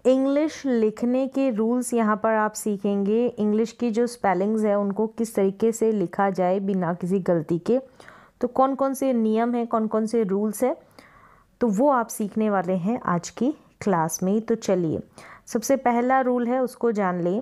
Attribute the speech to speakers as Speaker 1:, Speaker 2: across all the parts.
Speaker 1: English लिखने के rules यहाँ पर आप सीखेंगे। इंग्लिश की जो स्पेलिंग्स है उनको किस तरीके से लिखा जाए बिना किसी गलती के, तो कौन कौन से नियम हैं, कौन कौन से रूल्स हैं, तो वो आप सीखने वाले हैं आज की क्लास में। तो चलिए, सबसे पहला रूल है उसको जान लें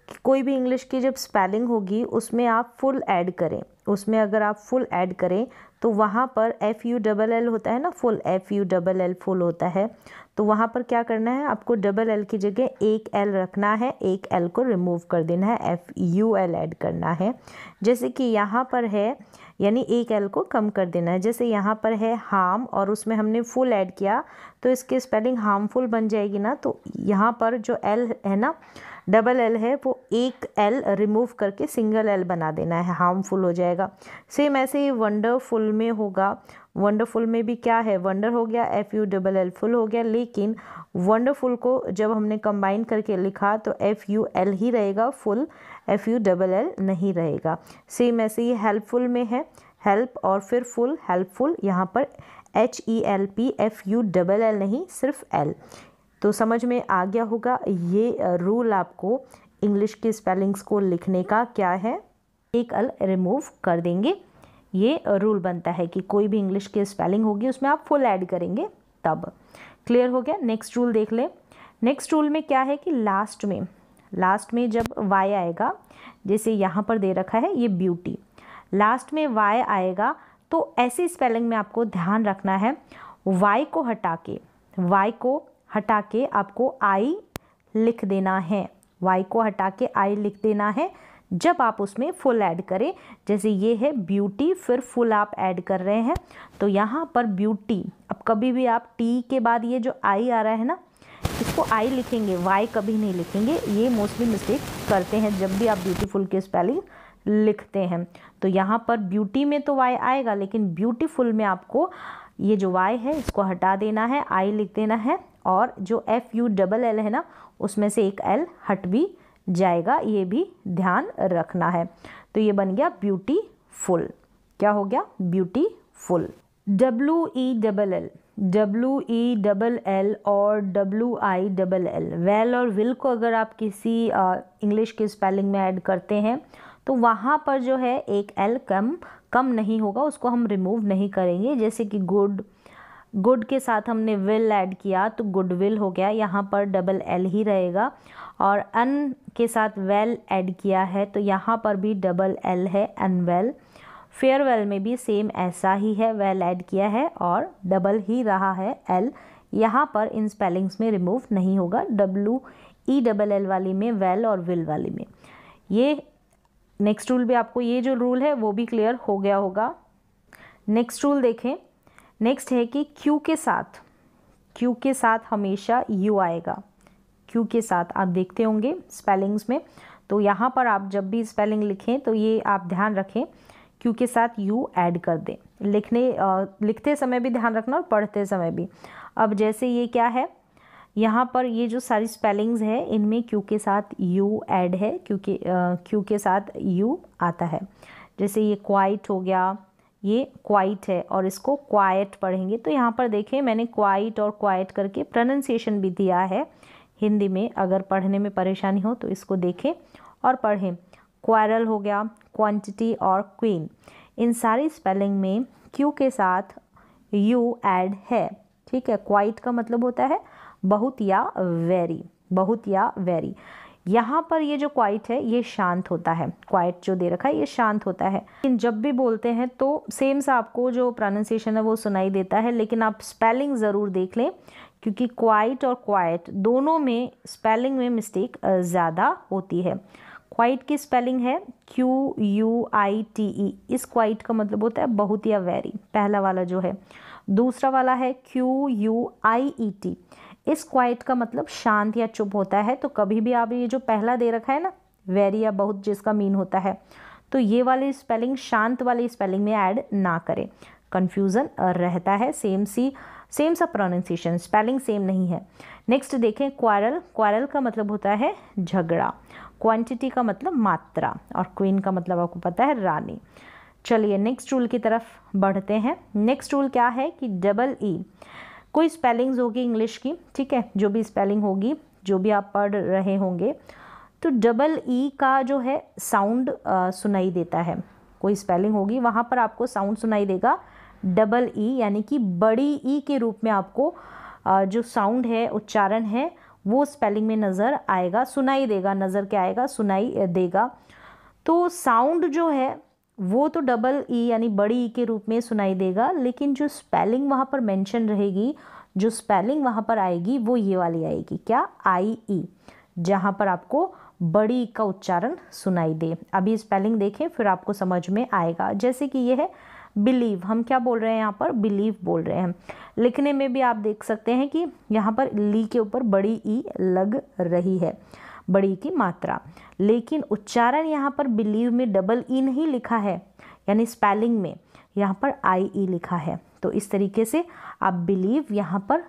Speaker 1: कि कोई भी इंग्लिश की जब स्पेलिंग होगी उसमें आप फुल ऐड करें। उसमें अगर आप फुल ऐड करें तो वहाँ पर FULL होता है ना, फुल FULL फुल होता है, तो वहाँ पर क्या करना है, आपको डबल एल की जगह एक एल रखना है, एक एल को रिमूव कर देना है, FUL ऐड करना है। जैसे कि यहाँ पर है, यानी एक एल को कम कर देना है। जैसे यहाँ पर है हार्म और उसमें हमने फुल ऐड किया तो इसकी स्पेलिंग हार्मफुल बन जाएगी ना, तो यहाँ पर जो एल है ना, डबल एल है, वो एक एल रिमूव करके सिंगल एल बना देना है, हार्मफुल हो जाएगा। सेम ऐसे ही वंडरफुल में होगा। वंडरफुल में भी क्या है, वंडर हो गया, FULL फुल हो गया, लेकिन वंडरफुल को जब हमने कंबाइन करके लिखा तो FUL ही रहेगा, फुल FULL नहीं रहेगा। सेम ऐसे ही हेल्पफुल में है, हेल्प और फिर फुल, हेल्पफुल, यहाँ पर HELP FULL नहीं, सिर्फ एल। तो समझ में आ गया होगा ये रूल आपको इंग्लिश के स्पेलिंग्स को लिखने का क्या है, एक एल रिमूव कर देंगे। ये रूल बनता है कि कोई भी इंग्लिश की स्पेलिंग होगी उसमें आप फुल ऐड करेंगे तब। क्लियर हो गया। नेक्स्ट रूल देख ले। नेक्स्ट रूल में क्या है कि लास्ट में जब वाई आएगा, जैसे यहाँ पर दे रखा है ये ब्यूटी, लास्ट में वाई आएगा तो ऐसी स्पेलिंग में आपको ध्यान रखना है, वाई को हटा के आपको आई लिख देना है, वाई को हटा के आई लिख देना है जब आप उसमें फुल ऐड करें। जैसे ये है ब्यूटी, फिर फुल आप ऐड कर रहे हैं तो यहाँ पर ब्यूटी, अब कभी भी आप टी के बाद ये जो आई आ रहा है ना, इसको आई लिखेंगे, वाई कभी नहीं लिखेंगे। ये मोस्टली मिस्टेक करते हैं जब भी आप ब्यूटीफुल की स्पेलिंग लिखते हैं। तो यहाँ पर ब्यूटी में तो वाई आएगा, लेकिन ब्यूटीफुल में आपको ये जो वाई है इसको हटा देना है, आई लिख देना है, और जो FULL है ना, उसमें से एक एल हट भी जाएगा, ये भी ध्यान रखना है। तो ये बन गया ब्यूटीफुल। क्या हो गया, ब्यूटीफुल। WELL और WILL, वेल और विल को अगर आप किसी इंग्लिश की स्पेलिंग में ऐड करते हैं तो वहाँ पर जो है एक एल कम नहीं होगा, उसको हम रिमूव नहीं करेंगे। जैसे कि गुड के साथ हमने विल ऐड किया तो गुड विल हो गया, यहाँ पर डबल एल ही रहेगा। और अन के साथ वेल ऐड किया है तो यहाँ पर भी डबल एल है, अनवेल। फेयरवेल में भी सेम ऐसा ही है, वेल ऐड किया है और डबल ही रहा है एल, यहाँ पर इन स्पेलिंग्स में रिमूव नहीं होगा, WELL वाली में, वेल और विल वाली में। ये नेक्स्ट रूल भी आपको, ये जो रूल है वो भी क्लियर हो गया होगा। नेक्स्ट रूल देखें। नेक्स्ट है कि क्यू के साथ हमेशा यू आएगा। क्यू के साथ आप देखते होंगे स्पेलिंग्स में, तो यहाँ पर आप जब भी स्पेलिंग लिखें तो ये आप ध्यान रखें, क्यू के साथ यू ऐड कर दें। लिखते समय भी ध्यान रखना और पढ़ते समय भी। अब जैसे ये क्या है, यहाँ पर ये जो सारी स्पेलिंग्स है इनमें क्यू के साथ यू ऐड है, क्योंकि क्यू के साथ यू आता है। जैसे ये क्वाइट हो गया, ये क्वाइट है और इसको क्वाइट पढ़ेंगे। तो यहाँ पर देखें, मैंने क्वाइट और क्वाइट करके प्रोनाउंसिएशन भी दिया है हिंदी में, अगर पढ़ने में परेशानी हो तो इसको देखें और पढ़ें। क्वारल हो गया, क्वांटिटी और क्वीन, इन सारी स्पेलिंग में क्यू के साथ यू ऐड है। ठीक है, क्वाइट का मतलब होता है बहुत या वेरी, बहुत या वेरी। यहाँ पर ये जो क्वाइट है ये शांत होता है, क्वाइट जो दे रखा है ये शांत होता है। लेकिन जब भी बोलते हैं तो सेम सा आपको जो प्रोनाउंसिएशन है वो सुनाई देता है, लेकिन आप स्पेलिंग ज़रूर देख लें, क्योंकि क्वाइट और क्वाइट दोनों में स्पेलिंग में मिस्टेक ज़्यादा होती है। क्वाइट की स्पेलिंग है QUITE, इस क्वाइट का मतलब होता है बहुत या वेरी, पहला वाला जो है। दूसरा वाला है QUIET, इस क्वाइट का मतलब शांत या चुप होता है। तो कभी भी आप ये जो पहला दे रखा है ना, वेरी या बहुत, जिसका मीन होता है, तो ये वाली स्पेलिंग शांत वाली स्पेलिंग में ऐड ना करें, कंफ्यूजन रहता है। सेम सा प्रोनाउंसिएशन, स्पेलिंग सेम नहीं है। नेक्स्ट देखें, क्वारल का मतलब होता है झगड़ा, क्वांटिटी का मतलब मात्रा, और क्वीन का मतलब आपको पता है रानी। चलिए नेक्स्ट रूल की तरफ बढ़ते हैं। नेक्स्ट रूल क्या है कि कोई स्पेलिंग्स होगी इंग्लिश की, ठीक है, जो भी स्पेलिंग होगी, जो भी आप पढ़ रहे होंगे, तो डबल ई का जो है साउंड सुनाई देता है। कोई स्पेलिंग होगी वहाँ पर आपको साउंड सुनाई देगा डबल ई, यानी कि बड़ी ई के रूप में आपको जो साउंड है, उच्चारण है, वो स्पेलिंग में नज़र आएगा, सुनाई देगा, नज़र क्या आएगा, सुनाई देगा। तो साउंड जो है वो तो डबल ई यानी बड़ी ई के रूप में सुनाई देगा, लेकिन जो स्पेलिंग वहाँ पर मेंशन रहेगी, जो स्पेलिंग वहाँ पर आएगी वो ये वाली आएगी, क्या, आई ई, जहाँ पर आपको बड़ी का उच्चारण सुनाई दे। अभी स्पेलिंग देखें फिर आपको समझ में आएगा। जैसे कि ये है बिलीव, हम क्या बोल रहे हैं यहाँ पर, बिलीव बोल रहे हैं। लिखने में भी आप देख सकते हैं कि यहाँ पर ली के ऊपर बड़ी ई लग रही है, बड़ी की मात्रा, लेकिन उच्चारण यहाँ पर बिलीव में डबल ई नहीं लिखा है, यानी स्पेलिंग में यहाँ पर आई ई लिखा है। तो इस तरीके से आप बिलीव यहाँ पर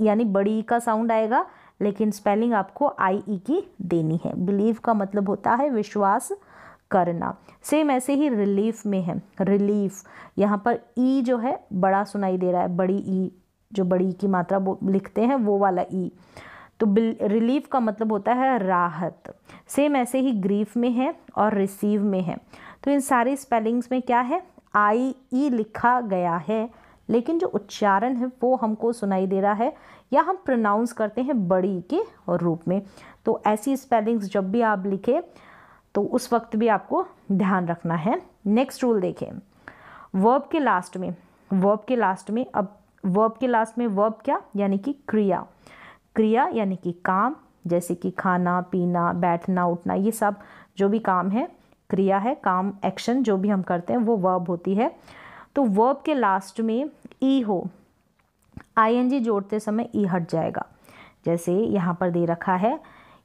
Speaker 1: यानी बड़ी ई का साउंड आएगा, लेकिन स्पेलिंग आपको आई ई की देनी है। बिलीव का मतलब होता है विश्वास करना। सेम ऐसे ही रिलीफ में है, रिलीफ, यहाँ पर ई जो है बड़ा सुनाई दे रहा है, बड़ी ई, जो बड़ी की मात्रा वो लिखते हैं वो वाला ई, तो रिलीफ का मतलब होता है राहत। सेम ऐसे ही ग्रीफ में है और रिसीव में है। तो इन सारी स्पेलिंग्स में क्या है, आई ई लिखा गया है, लेकिन जो उच्चारण है वो हमको सुनाई दे रहा है, या हम प्रोनाउंस करते हैं बड़ी के रूप में। तो ऐसी स्पेलिंग्स जब भी आप लिखें तो उस वक्त भी आपको ध्यान रखना है। नेक्स्ट रूल देखें, वर्ब के लास्ट में, वर्ब के लास्ट में, अब वर्ब के लास्ट में वर्ब क्या, यानी कि क्रिया, क्रिया यानी कि काम, जैसे कि खाना पीना, बैठना उठना, ये सब जो भी काम है, क्रिया है, काम, एक्शन जो भी हम करते हैं वो वर्ब होती है। तो वर्ब के लास्ट में ई हो, आईएनजी जोड़ते समय ई हट जाएगा। जैसे यहाँ पर दे रखा है,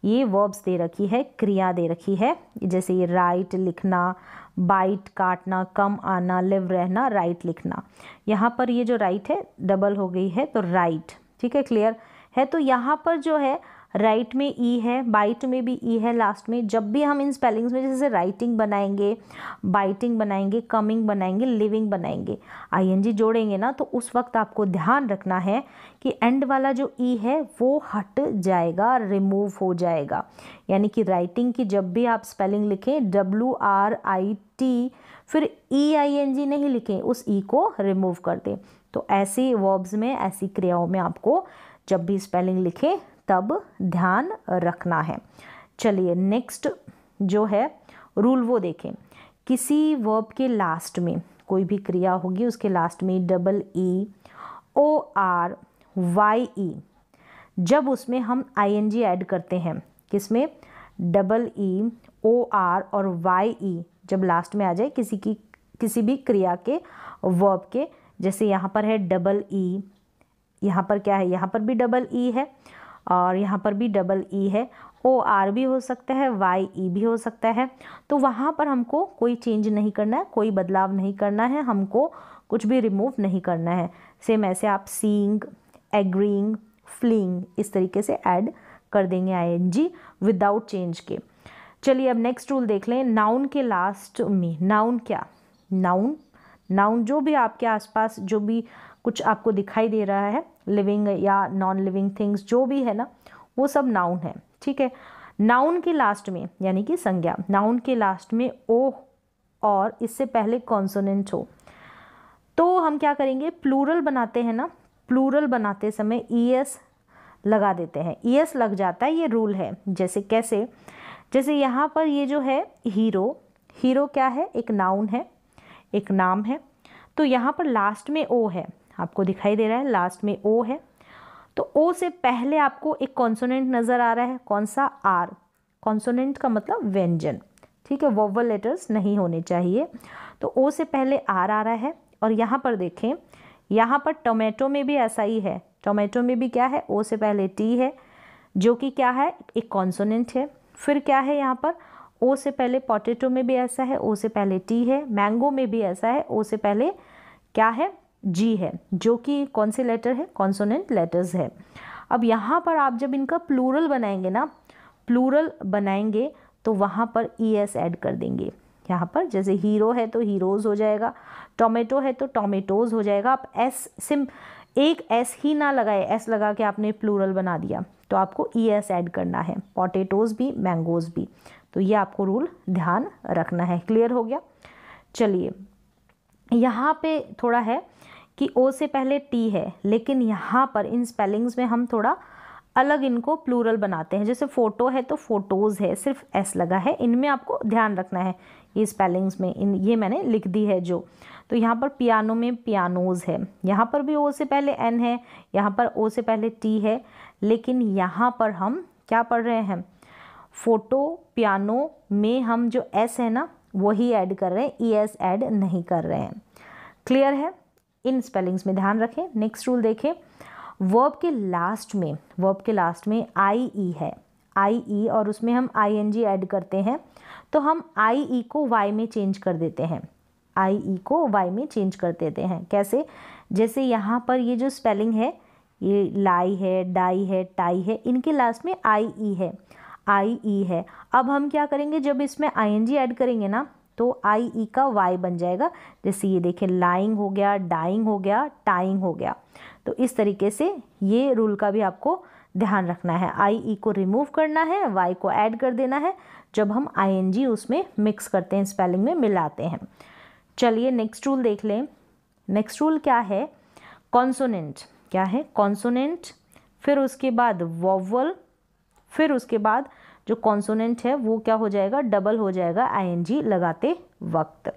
Speaker 1: ये वर्ब्स दे रखी है, क्रिया दे रखी है, जैसे ये राइट लिखना, बाइट काटना, कम आना, लिव रहना, राइट लिखना। यहाँ पर ये जो राइट है डबल हो गई है तो राइट, ठीक है, क्लियर है। तो यहाँ पर जो है राइट में ई है, बाइट में भी ई है लास्ट में। जब भी हम इन स्पेलिंग्स में जैसे राइटिंग बनाएंगे, बाइटिंग बनाएंगे, कमिंग बनाएंगे, लिविंग बनाएंगे, आईएनजी जोड़ेंगे ना, तो उस वक्त आपको ध्यान रखना है कि एंड वाला जो ई है वो हट जाएगा, रिमूव हो जाएगा। यानी कि राइटिंग की जब भी आप स्पेलिंग लिखें WRIT, फिर EING नहीं लिखें, उस ई को रिमूव कर दें। तो ऐसे वर्ब्स में, ऐसी क्रियाओं में आपको जब भी स्पेलिंग लिखें तब ध्यान रखना है। चलिए नेक्स्ट जो है रूल वो देखें, किसी वर्ब के लास्ट में कोई भी क्रिया होगी उसके लास्ट में EORYE, जब उसमें हम ING ऐड करते हैं, किसमें, EOR और YE जब लास्ट में आ जाए किसी भी क्रिया के, वर्ब के, जैसे यहाँ पर है EE, यहाँ पर क्या है, यहाँ पर भी EE है और यहाँ पर भी EE है, OR भी हो सकता है, YE भी हो सकता है। तो वहाँ पर हमको कोई चेंज नहीं करना है, कोई बदलाव नहीं करना है, हमको कुछ भी रिमूव नहीं करना है। सेम ऐसे आप सीइंग, एग्रीइंग, फ्लीइंग इस तरीके से ऐड कर देंगे ING विदाउट चेंज के। चलिए अब नेक्स्ट रूल देख लें, नाउन के लास्ट में, नाउन क्या, नाउन, नाउन जो भी आपके आसपास जो भी कुछ आपको दिखाई दे रहा है, लिविंग या नॉन लिविंग थिंग्स जो भी है ना, वो सब नाउन है, ठीक है। नाउन के लास्ट में यानी कि संज्ञा, नाउन के लास्ट में ओ और इससे पहले कॉन्सोनेंट हो, तो हम क्या करेंगे, प्लूरल बनाते हैं ना, प्लूरल बनाते समय ES लगा देते हैं, ES लग जाता है, ये रूल है। जैसे कैसे, जैसे यहाँ पर ये जो है हीरो, हीरो क्या है, एक नाउन है, एक नाम है। तो यहाँ पर लास्ट में ओ है, आपको दिखाई दे रहा है लास्ट में ओ है, तो ओ से पहले आपको एक कॉन्सोनेंट नज़र आ रहा है, कौन सा, आर। कॉन्सोनेंट का मतलब व्यंजन, ठीक है, वोवल लेटर्स नहीं होने चाहिए। तो ओ से पहले आर आ रहा है। और यहाँ पर देखें, यहाँ पर टोमेटो में भी ऐसा ही है, टोमेटो में भी क्या है, ओ से पहले टी है, जो कि क्या है, एक कॉन्सोनेंट है। फिर क्या है यहाँ पर, ओ से पहले, पोटैटो में भी ऐसा है, ओ से पहले टी है। मैंगो में भी ऐसा है, ओ से पहले क्या है, जी है, जो कि कौन से लेटर है, कॉन्सोनेंट लेटर्स है। अब यहाँ पर आप जब इनका प्लूरल बनाएंगे ना, प्लूरल बनाएंगे तो वहाँ पर ES ऐड कर देंगे। यहाँ पर जैसे हीरो है तो हीरोज़ हो जाएगा, टोमेटो है तो टोमेटोज़ हो जाएगा। आप एक एस ही ना लगाए, एस लगा के आपने प्लूरल बना दिया, तो आपको ई एस ऐड करना है, पोटैटोज भी मैंगोज भी। तो ये आपको रूल ध्यान रखना है। क्लियर हो गया। चलिए यहाँ पे थोड़ा है कि ओ से पहले टी है, लेकिन यहाँ पर इन स्पेलिंग्स में हम थोड़ा अलग इनको प्लूरल बनाते हैं। जैसे फोटो है तो फोटोज़ है, सिर्फ एस लगा है, इनमें आपको ध्यान रखना है ये स्पेलिंग्स में। ये मैंने लिख दी है जो। तो यहाँ पर पियानो में पियानोज़ है, यहाँ पर भी ओ से पहले एन है, यहाँ पर ओ से पहले टी है, लेकिन यहाँ पर हम क्या पढ़ रहे हैं, फोटो पियानो में हम जो एस है ना वही ऐड कर रहे हैं, ई एस ऐड नहीं कर रहे हैं। क्लियर है। इन स्पेलिंग्स में ध्यान रखें। नेक्स्ट रूल देखें, वर्ब के लास्ट में आई ई है, आई ई, और उसमें हम आई एन जी ऐड करते हैं, तो हम आई ई को वाई में चेंज कर देते हैं, आई ई को वाई में चेंज कर देते हैं। कैसे? जैसे यहाँ पर ये जो स्पेलिंग है, ये लाई है, डाई है, टाई है, इनके लास्ट में आई ई है, आई ई है। अब हम क्या करेंगे, जब इसमें आई एन जी ऐड करेंगे ना तो आई ई का वाई बन जाएगा। जैसे ये देखें, लाइंग हो गया, डाइंग हो गया, टाइंग हो गया। तो इस तरीके से ये रूल का भी आपको ध्यान रखना है। आई ई को रिमूव करना है, वाई को ऐड कर देना है जब हम आई एन जी उसमें मिक्स करते हैं, स्पेलिंग में मिलाते हैं। चलिए नेक्स्ट रूल देख लें। नेक्स्ट रूल क्या है, कॉन्सोनेंट। क्या है? कॉन्सोनेंट, फिर उसके बाद वोवल, फिर उसके बाद जो कॉन्सोनेंट है वो क्या हो जाएगा, डबल हो जाएगा आईएनजी लगाते वक्त,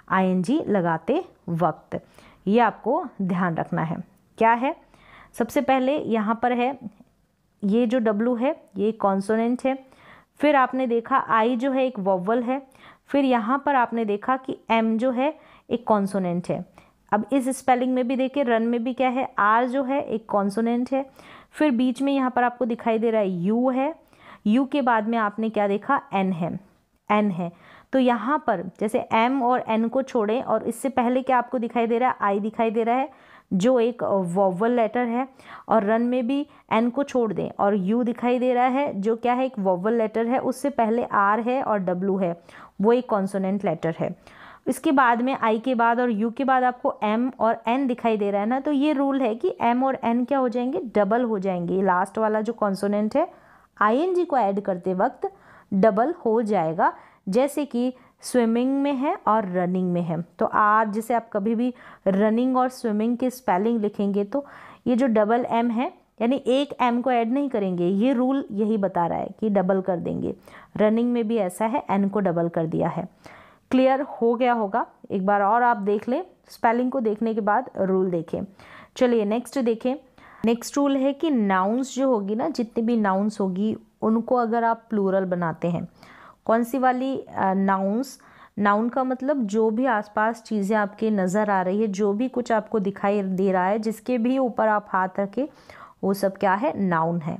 Speaker 1: आईएनजी लगाते वक्त। ये आपको ध्यान रखना है। क्या है? सबसे पहले यहाँ पर है ये जो डब्लू है ये कॉन्सोनेंट है, फिर आपने देखा आई जो है एक वोवल है, फिर यहाँ पर आपने देखा कि एम जो है एक कॉन्सोनेंट है। अब इस स्पेलिंग में भी देखिए, रन में भी क्या है, आर जो है एक कॉन्सोनेंट है, फिर बीच में यहाँ पर आपको दिखाई दे रहा है यू है, यू के बाद में आपने क्या देखा, एन है, एन है। तो यहाँ पर जैसे एम और एन को छोड़ें और इससे पहले क्या आपको दिखाई दे रहा है, आई दिखाई दे रहा है जो एक वोवल लेटर है, और रन में भी एन को छोड़ दें और यू दिखाई दे रहा है जो क्या है एक वोवल लेटर है, उससे पहले आर है और डब्लू है वो एक कॉन्सोनेंट लेटर है। इसके बाद में आई के बाद और यू के बाद आपको एम और एन दिखाई दे रहा है ना, तो ये रूल है कि एम और एन क्या हो जाएंगे, डबल हो जाएंगे। लास्ट वाला जो कॉन्सोनेंट है आईएनजी को ऐड करते वक्त डबल हो जाएगा, जैसे कि स्विमिंग में है और रनिंग में है। तो आर जैसे आप कभी भी रनिंग और स्विमिंग की स्पेलिंग लिखेंगे तो ये जो डबल एम है यानी एक एम को ऐड नहीं करेंगे, ये रूल यही बता रहा है कि डबल कर देंगे। रनिंग में भी ऐसा है, एन को डबल कर दिया है। क्लियर हो गया होगा। एक बार और आप देख लें, स्पेलिंग को देखने के बाद रूल देखें। चलिए नेक्स्ट देखें। नेक्स्ट रूल है कि नाउन्स जो होगी ना, जितनी भी नाउन्स होगी उनको अगर आप प्लूरल बनाते हैं, कौन सी वाली नाउन्स, नाउन का मतलब जो भी आसपास चीज़ें आपके नज़र आ रही है, जो भी कुछ आपको दिखाई दे रहा है, जिसके भी ऊपर आप हाथ रखें वो सब क्या है, नाउन है।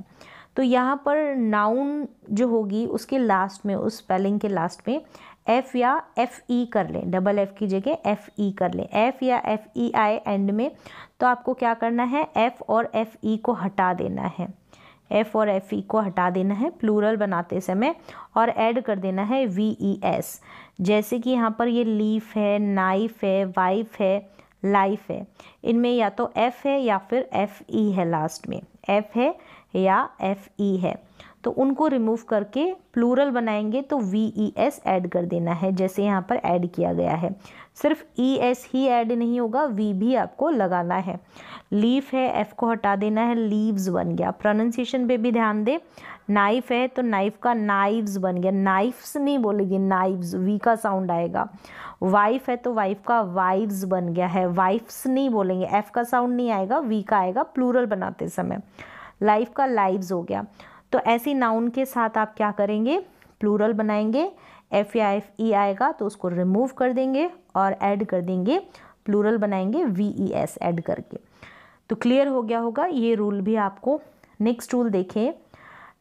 Speaker 1: तो यहाँ पर नाउन जो होगी उसके लास्ट में, उस स्पेलिंग के लास्ट में एफ या एफ ई कर लें, डबल एफ की जगह एफ ई कर लें, एफ या एफ ई आई एंड में। तो आपको क्या करना है, एफ और एफ ई को हटा देना है, एफ और एफ ई को हटा देना है प्लूरल बनाते समय, और ऐड कर देना है वी ई एस। जैसे कि यहाँ पर ये लीफ है, नाइफ है, वाइफ है, लाइफ है, इनमें या तो एफ है या फिर एफ ई है, लास्ट में एफ है या एफ ई है। तो उनको रिमूव करके प्लूरल बनाएंगे तो वी ई एस ऐड कर देना है, जैसे यहाँ पर ऐड किया गया है। सिर्फ ई एस ही ऐड नहीं होगा, वी भी आपको लगाना है। लीफ है, एफ को हटा देना है, लीव्स बन गया। प्रोनाउंसिएशन पे भी ध्यान दे। नाइफ है तो नाइफ का नाइव्स बन गया, नाइफ्स नहीं बोलेगी, नाइव्स, वी का साउंड आएगा। वाइफ है तो वाइफ का वाइव्स बन गया है, वाइफ्स नहीं बोलेंगे, एफ का साउंड नहीं आएगा, वी का आएगा प्लूरल बनाते समय। लाइफ का लाइव्स हो गया। तो ऐसी नाउन के साथ आप क्या करेंगे, प्लूरल बनाएंगे, एफ या एफ ई आएगा तो उसको रिमूव कर देंगे और ऐड कर देंगे, प्लूरल बनाएंगे वी ई एस ऐड करके। तो क्लियर हो गया होगा ये रूल भी आपको। नेक्स्ट रूल देखें,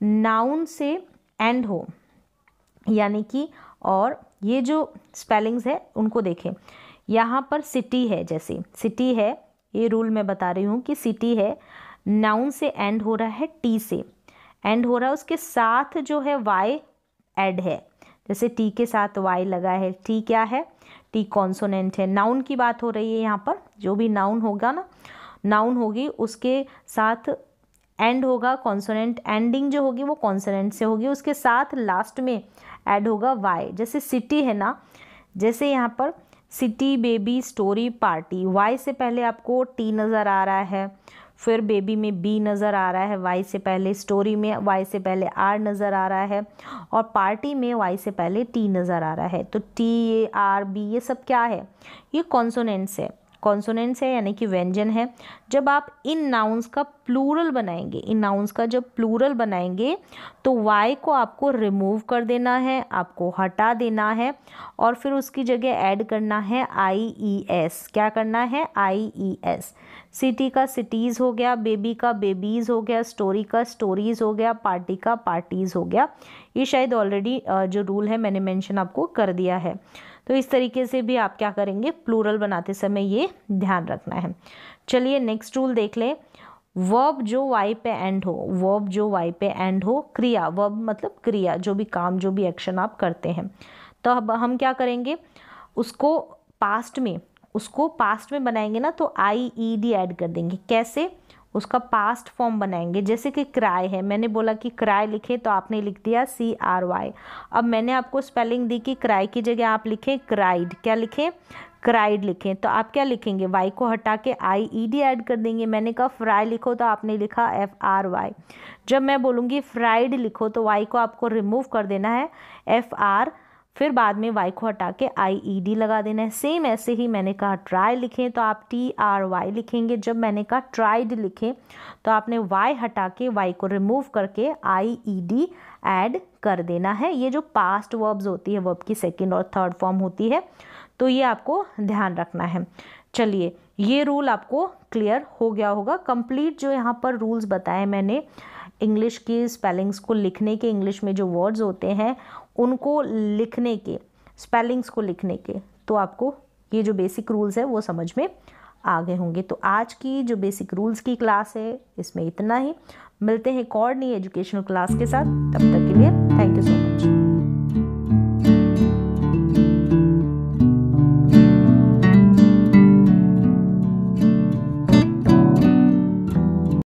Speaker 1: नाउन से एंड हो यानी कि, और ये जो स्पेलिंग्स है उनको देखें। यहाँ पर सिटी है, जैसे सिटी है, ये रूल मैं बता रही हूँ कि सिटी है, नाउन से एंड हो रहा है, टी से एंड हो रहा है, उसके साथ जो है वाई ऐड है, जैसे टी के साथ वाई लगा है। टी क्या है, टी कॉन्सोनेंट है। नाउन की बात हो रही है यहाँ पर, जो भी नाउन होगा ना नाउन होगी उसके साथ एंड होगा कॉन्सोनेंट, एंडिंग जो होगी वो कॉन्सोनेंट से होगी, उसके साथ लास्ट में ऐड होगा वाई। जैसे सिटी है ना, जैसे यहाँ पर city, baby, story, party, y से पहले आपको टी नज़र आ रहा है, फिर बेबी में बी नज़र आ रहा है वाई से पहले, स्टोरी में वाई से पहले आर नज़र आ रहा है, और पार्टी में वाई से पहले टी नज़र आ रहा है। तो टी, आर, बी ये सब क्या है, ये कॉन्सोनेंट्स है, कॉन्सोनेंट्स है यानी कि व्यंजन है। जब आप इन नाउन्स का प्लूरल बनाएंगे, इन नाउन्स का जब प्लूरल बनाएंगे तो वाई को आपको रिमूव कर देना है, आपको हटा देना है, और फिर उसकी जगह ऐड करना है आई ई एस। क्या करना है, आई ई एस। सिटी का सिटीज़ हो गया, बेबी का बेबीज़ हो गया, स्टोरी का स्टोरीज़ हो गया, पार्टी का पार्टीज़ हो गया। ये शायद ऑलरेडी जो रूल है मैंने मेंशन आपको कर दिया है। तो इस तरीके से भी आप क्या करेंगे, प्लूरल बनाते समय ये ध्यान रखना है। चलिए नेक्स्ट रूल देख लें। वर्ब जो वाई पे एंड हो, वर्ब जो वाई पे एंड हो, क्रिया, वर्ब मतलब क्रिया, जो भी काम, जो भी एक्शन आप करते हैं, तो अब हम क्या करेंगे, उसको पास्ट में बनाएंगे ना, तो आई ई डी ऐड कर देंगे। कैसे, उसका पास्ट फॉर्म बनाएंगे। जैसे कि क्राई है, मैंने बोला कि क्राई लिखे तो आपने लिख दिया सी आर वाई। अब मैंने आपको स्पेलिंग दी कि क्राई की जगह आप लिखें क्राइड, क्या लिखें, क्राइड लिखें, तो आप क्या लिखेंगे, वाई को हटा के आई ई डी ऐड कर देंगे। मैंने कहा फ्राई लिखो तो आपने लिखा एफ आर वाई। जब मैं बोलूँगी फ्राइड लिखो तो वाई को आपको रिमूव कर देना है, एफ आर, फिर बाद में वाई को हटा के आई ई डी लगा देना है। सेम ऐसे ही मैंने कहा ट्राई लिखें तो आप टी आर वाई लिखेंगे। जब मैंने कहा ट्राइड लिखें तो आपने वाई हटा के वाई को रिमूव करके आई ई डी ऐड कर देना है। ये जो पास्ट वर्ब्स होती है, वर्ब की सेकंड और थर्ड फॉर्म होती है, तो ये आपको ध्यान रखना है। चलिए ये रूल आपको क्लियर हो गया होगा। कंप्लीट जो यहाँ पर रूल्स बताए मैंने इंग्लिश की स्पेलिंग्स को लिखने के, इंग्लिश में जो वर्ड्स होते हैं उनको लिखने के, स्पेलिंग्स को लिखने के, तो आपको ये जो बेसिक रूल्स है वो समझ में आ गए होंगे। तो आज की जो बेसिक रूल्स की क्लास है इसमें इतना ही। मिलते हैं एक और नई एजुकेशनल क्लास के साथ, तब तक के लिए थैंक यू सो मच।